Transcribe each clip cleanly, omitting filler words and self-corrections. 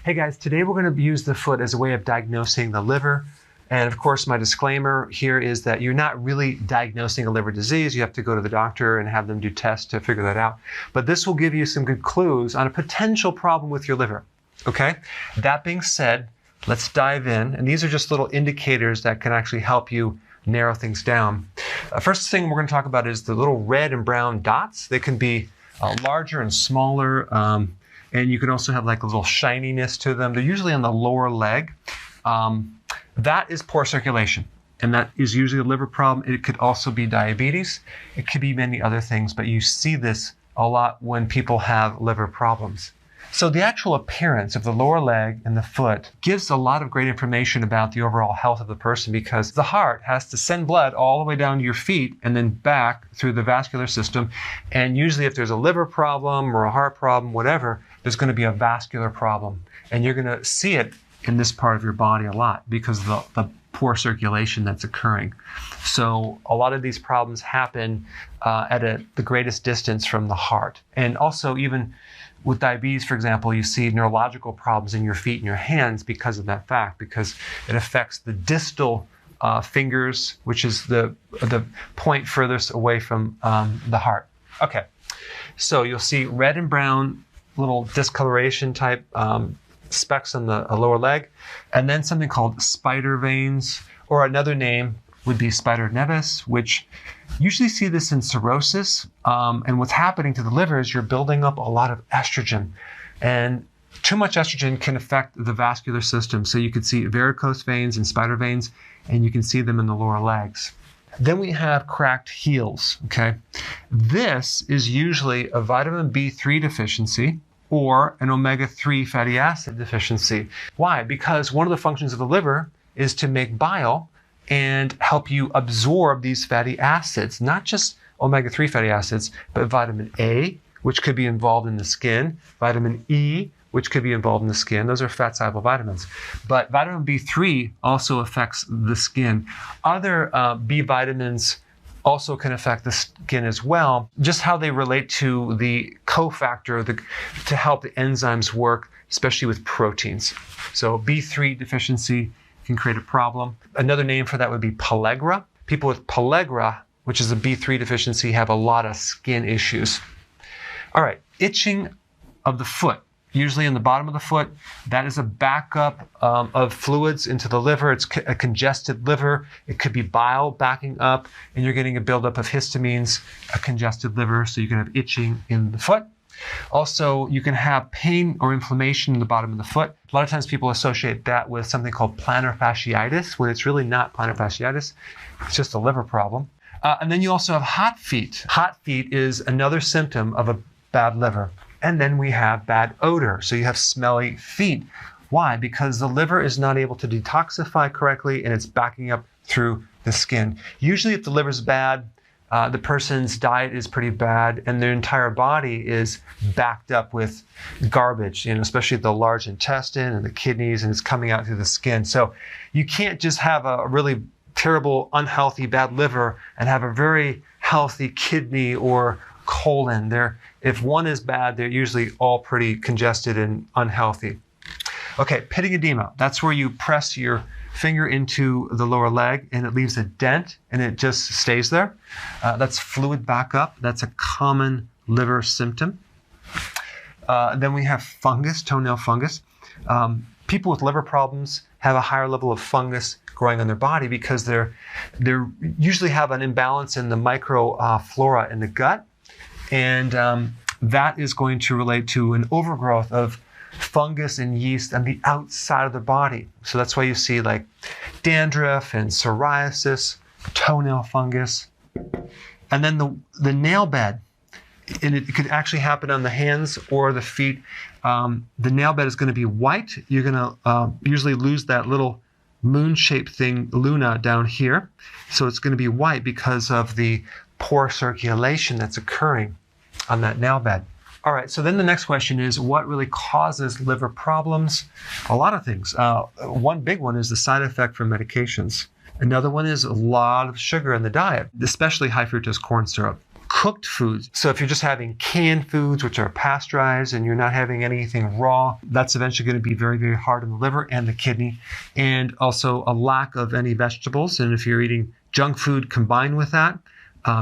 Hey guys, today we're going to use the foot as a way of diagnosing the liver. And of course, my disclaimer here is that you're not really diagnosing a liver disease. You have to go to the doctor and have them do tests to figure that out. But this will give you some good clues on a potential problem with your liver. Okay? That being said, let's dive in. And these are just little indicators that can actually help you narrow things down. First thing we're going to talk about is the little red and brown dots. They can be larger and smaller. And you can also have like a little shininess to them. They're usually on the lower leg. That is poor circulation, and that is usually a liver problem. It could also be diabetes. It could be many other things, but you see this a lot when people have liver problems. So the actual appearance of the lower leg and the foot gives a lot of great information about the overall health of the person, because the heart has to send blood all the way down to your feet and then back through the vascular system. And usually if there's a liver problem or a heart problem, whatever, there's going to be a vascular problem. And you're going to see it in this part of your body a lot because of the poor circulation that's occurring. So a lot of these problems happen at the greatest distance from the heart. And also even with diabetes, for example, you see neurological problems in your feet and your hands because of that fact, because it affects the distal fingers, which is the point furthest away from the heart. Okay, so you'll see red and brown little discoloration type specks on the lower leg, and then something called spider veins, or another name would be spider nevis, which usually see this in cirrhosis. And what's happening to the liver is you're building up a lot of estrogen, and too much estrogen can affect the vascular system. So you can see varicose veins and spider veins, and you can see them in the lower legs. Then we have cracked heels, okay? This is usually a vitamin B3 deficiency or an omega-3 fatty acid deficiency. Why? Because one of the functions of the liver is to make bile and help you absorb these fatty acids, not just omega-3 fatty acids, but vitamin A, which could be involved in the skin, vitamin E, which could be involved in the skin. Those are fat-soluble vitamins. But vitamin B3 also affects the skin. Other B vitamins also can affect the skin as well, just how they relate to the cofactor to help the enzymes work, especially with proteins. So B3 deficiency can create a problem. Another name for that would be pellagra. People with pellagra, which is a B3 deficiency, have a lot of skin issues. All right, itching of the foot. Usually in the bottom of the foot, that is a backup of fluids into the liver. It's a congested liver. It could be bile backing up, and you're getting a buildup of histamines, a congested liver, so you can have itching in the foot. Also, you can have pain or inflammation in the bottom of the foot. A lot of times people associate that with something called plantar fasciitis, when it's really not plantar fasciitis. It's just a liver problem. And then you also have hot feet. Hot feet is another symptom of a bad liver. And then we have bad odor. So you have smelly feet. Why? Because the liver is not able to detoxify correctly, and it's backing up through the skin. Usually if the liver's bad, the person's diet is pretty bad, and their entire body is backed up with garbage, especially the large intestine and the kidneys, and it's coming out through the skin. So you can't just have a really terrible, unhealthy, bad liver and have a very healthy kidney or colon. If one is bad, they're usually all pretty congested and unhealthy. Okay, pitting edema. That's where you press your finger into the lower leg and it leaves a dent and it just stays there. That's fluid backup. That's a common liver symptom. Then we have fungus, toenail fungus. People with liver problems have a higher level of fungus growing on their body because they usually have an imbalance in the microflora in the gut. And that is going to relate to an overgrowth of fungus and yeast on the outside of the body. So that's why you see like dandruff and psoriasis, toenail fungus. And then the nail bed, and it could actually happen on the hands or the feet. The nail bed is going to be white. You're going to usually lose that little moon-shaped thing, luna, down here. So it's going to be white because of the poor circulation that's occurring on that nail bed. All right, so then the next question is, what really causes liver problems? A lot of things. One big one is the side effect from medications. Another one is a lot of sugar in the diet, especially high fructose corn syrup. cooked foods. So if you're just having canned foods, which are pasteurized, and you're not having anything raw, that's eventually going to be very, very hard on the liver and the kidney. And also a lack of any vegetables. And if you're eating junk food combined with that,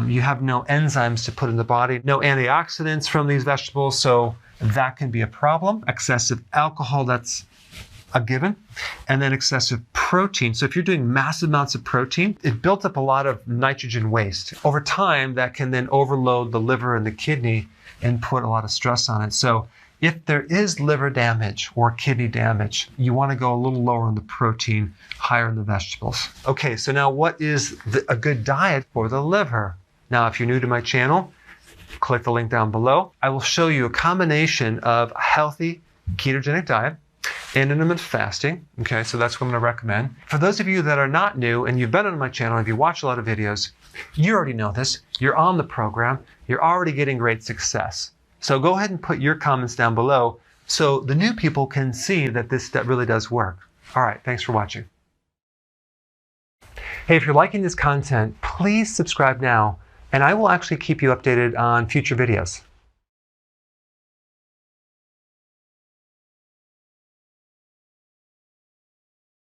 you have no enzymes to put in the body, no antioxidants from these vegetables. So that can be a problem. Excessive alcohol, that's a given. And then excessive protein. So if you're doing massive amounts of protein, it built up a lot of nitrogen waste. Over time, that can then overload the liver and the kidney and put a lot of stress on it. So if there is liver damage or kidney damage, you want to go a little lower on the protein, higher in the vegetables. Okay, so now what is a good diet for the liver? Now, if you're new to my channel, click the link down below. I will show you a combination of a healthy ketogenic diet and intermittent fasting. Okay, so that's what I'm going to recommend. For those of you that are not new and you've been on my channel, if you watch a lot of videos, you already know this. You're on the program. You're already getting great success. So go ahead and put your comments down below so the new people can see that that really does work. All right, thanks for watching. Hey, if you're liking this content, please subscribe now, and I will actually keep you updated on future videos.